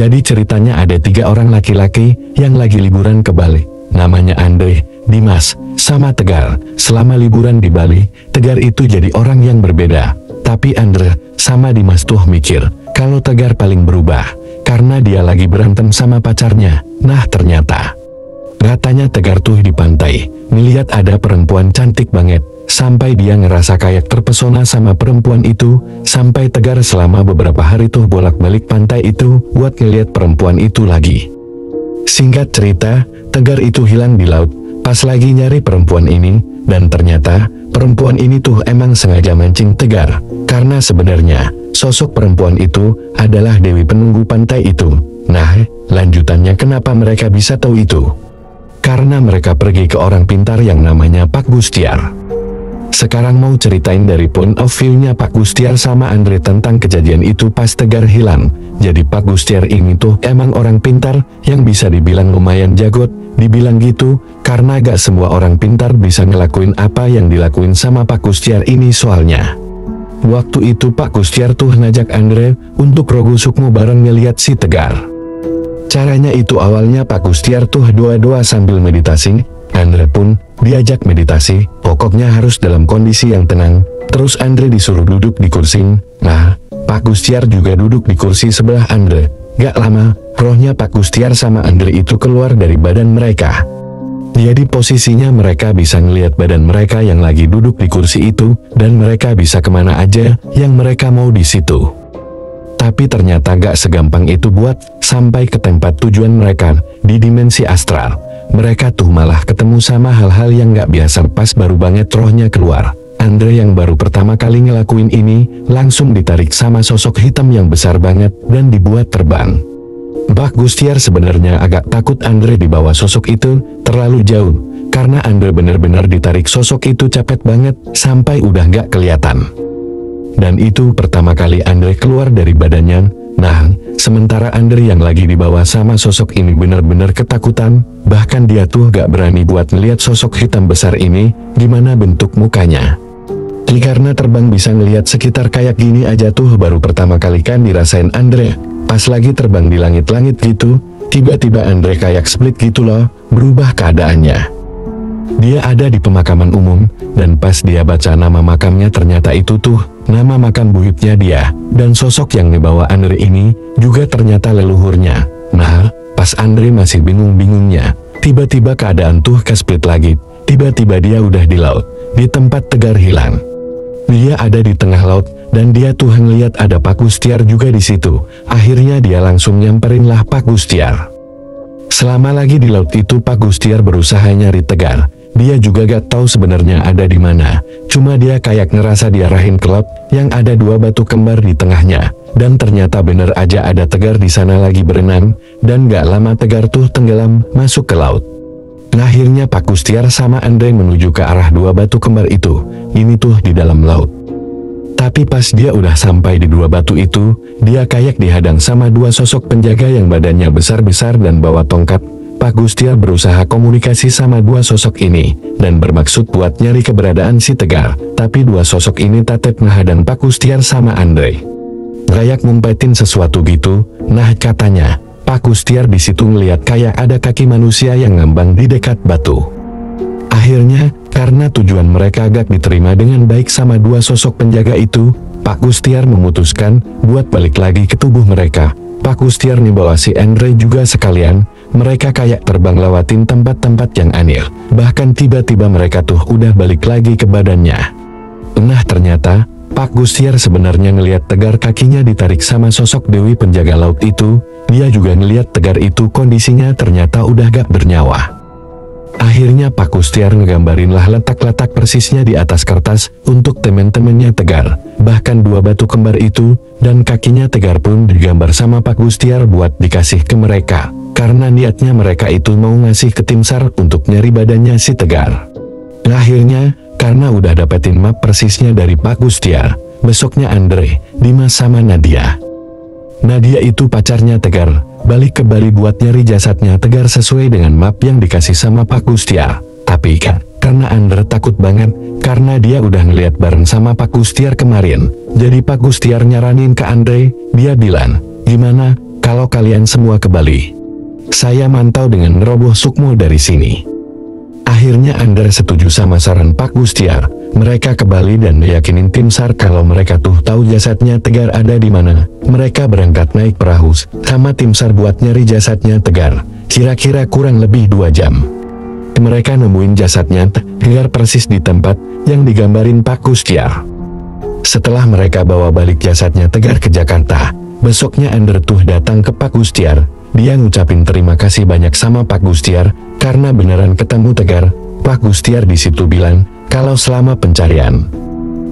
Jadi ceritanya ada 3 orang laki-laki yang lagi liburan ke Bali. Namanya Andre, Dimas, sama Tegar. Selama liburan di Bali, Tegar itu jadi orang yang berbeda. Tapi Andre sama Dimas tuh mikir kalau Tegar paling berubah karena dia lagi berantem sama pacarnya. Nah ternyata katanya Tegar tuh di pantai melihat ada perempuan cantik banget. Sampai dia ngerasa kayak terpesona sama perempuan itu. Sampai Tegar selama beberapa hari tuh bolak-balik pantai itu buat ngeliat perempuan itu lagi. Singkat cerita, Tegar itu hilang di laut pas lagi nyari perempuan ini. Dan ternyata perempuan ini tuh emang sengaja mancing Tegar. Karena sebenarnya sosok perempuan itu adalah Dewi penunggu pantai itu. Nah, lanjutannya kenapa mereka bisa tahu itu? Karena mereka pergi ke orang pintar yang namanya Pak Gustiar. Sekarang mau ceritain dari point of view-nya Pak Gustiar sama Andre tentang kejadian itu pas Tegar hilang. Jadi Pak Gustiar ini tuh emang orang pintar yang bisa dibilang lumayan jagot. Dibilang gitu karena gak semua orang pintar bisa ngelakuin apa yang dilakuin sama Pak Gustiar ini soalnya. Waktu itu Pak Gustiar tuh ngajak Andre untuk rogo sukmo bareng ngeliat si Tegar. Caranya itu awalnya Pak Gustiar tuh doa-doa sambil meditasi. Andre pun diajak meditasi, pokoknya harus dalam kondisi yang tenang. Terus Andre disuruh duduk di kursi. Nah, Pak Gustiar juga duduk di kursi sebelah Andre. Gak lama, rohnya Pak Gustiar sama Andre itu keluar dari badan mereka. Jadi posisinya mereka bisa ngelihat badan mereka yang lagi duduk di kursi itu, dan mereka bisa kemana aja yang mereka mau di situ. Tapi ternyata gak segampang itu buat sampai ke tempat tujuan mereka di dimensi astral. Mereka tuh malah ketemu sama hal-hal yang gak biasa pas baru banget rohnya keluar. Andre yang baru pertama kali ngelakuin ini langsung ditarik sama sosok hitam yang besar banget dan dibuat terbang. Pak Gustiar sebenarnya agak takut Andre dibawa sosok itu terlalu jauh karena Andre bener-bener ditarik sosok itu cepet banget sampai udah gak kelihatan. Dan itu pertama kali Andre keluar dari badannya. Nah, sementara Andre yang lagi dibawa sama sosok ini benar-benar ketakutan, bahkan dia tuh gak berani buat ngeliat sosok hitam besar ini, gimana bentuk mukanya. Karena terbang bisa ngeliat sekitar kayak gini aja tuh baru pertama kali kan dirasain Andre. Pas lagi terbang di langit-langit gitu, tiba-tiba Andre kayak split gitu loh, berubah keadaannya. Dia ada di pemakaman umum, dan pas dia baca nama makamnya ternyata itu tuh nama makam buyutnya dia, dan sosok yang dibawa Andre ini juga ternyata leluhurnya. Nah, pas Andre masih bingung-bingungnya, tiba-tiba keadaan tuh kesplit lagi. Tiba-tiba dia udah di laut, di tempat Tegar hilang. Dia ada di tengah laut, dan dia tuh ngeliat ada Pak Gustiar juga di situ. Akhirnya dia langsung nyamperin lah Pak Gustiar. Selama lagi di laut itu Pak Gustiar berusaha nyari Tegar. Dia juga gak tahu sebenarnya ada di mana. Cuma dia kayak ngerasa diarahin ke laut yang ada 2 batu kembar di tengahnya. Dan ternyata bener aja ada Tegar di sana lagi berenang. Dan gak lama Tegar tuh tenggelam masuk ke laut. Akhirnya Pak Gustiar sama Andre menuju ke arah 2 batu kembar itu. Ini tuh di dalam laut. Tapi pas dia udah sampai di 2 batu itu, dia kayak dihadang sama 2 sosok penjaga yang badannya besar-besar dan bawa tongkat. Pak Gustiar berusaha komunikasi sama 2 sosok ini, dan bermaksud buat nyari keberadaan si Tegar. Tapi 2 sosok ini tetep menghadang Pak Gustiar sama Andre. Kayak ngumpetin sesuatu gitu. Nah katanya, Pak Gustiar di situ ngeliat kayak ada kaki manusia yang ngambang di dekat batu. Akhirnya, karena tujuan mereka agak diterima dengan baik sama 2 sosok penjaga itu, Pak Gustiar memutuskan buat balik lagi ke tubuh mereka. Pak Gustiar nih bawa si Andre juga sekalian. Mereka kayak terbang lewatin tempat-tempat yang aneh. Bahkan tiba-tiba mereka tuh udah balik lagi ke badannya. Nah ternyata, Pak Gustiar sebenarnya ngeliat Tegar kakinya ditarik sama sosok Dewi penjaga laut itu. Dia juga ngeliat Tegar itu kondisinya ternyata udah gak bernyawa. Akhirnya Pak Gustiar ngegambarin lah letak-letak persisnya di atas kertas untuk temen-temennya Tegar. Bahkan 2 batu kembar itu dan kakinya Tegar pun digambar sama Pak Gustiar buat dikasih ke mereka. Karena niatnya mereka itu mau ngasih ke tim SAR untuk nyari badannya si Tegar. Akhirnya, karena udah dapetin map persisnya dari Pak Gustiar, besoknya Andre, Dimas sama Nadia. Nadia itu pacarnya Tegar, balik ke Bali buat nyari jasadnya Tegar sesuai dengan map yang dikasih sama Pak Gustiar. Tapi kan, karena Andre takut banget, karena dia udah ngeliat bareng sama Pak Gustiar kemarin. Jadi Pak Gustiar nyaranin ke Andre, dia bilang, gimana kalau kalian semua ke Bali. Saya mantau dengan neroboh Sukmo dari sini. Akhirnya Ander setuju sama saran Pak Gustiar. Mereka ke Bali dan meyakinin tim SAR kalau mereka tuh tahu jasadnya Tegar ada di mana. Mereka berangkat naik perahu sama tim SAR buat nyari jasadnya Tegar. Kira-kira kurang lebih 2 jam. Mereka nemuin jasadnya Tegar persis di tempat yang digambarin Pak Gustiar. Setelah mereka bawa balik jasadnya Tegar ke Jakarta, besoknya Ander tuh datang ke Pak Gustiar. Dia ngucapin terima kasih banyak sama Pak Gustiar karena beneran ketemu Tegar. Pak Gustiar di situ bilang kalau selama pencarian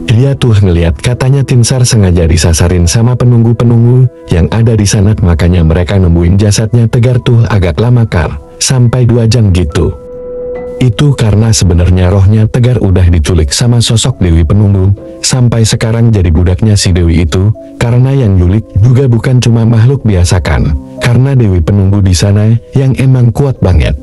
dia tuh ngeliat katanya tim SAR sengaja disasarin sama penunggu-penunggu yang ada di sana, makanya mereka nemuin jasadnya Tegar tuh agak lama sampai 2 jam gitu. Itu karena sebenarnya rohnya Tegar udah diculik sama sosok Dewi Penunggu, sampai sekarang jadi budaknya si Dewi itu, karena yang nyulik juga bukan cuma makhluk biasa kan, karena Dewi Penunggu di sana yang emang kuat banget.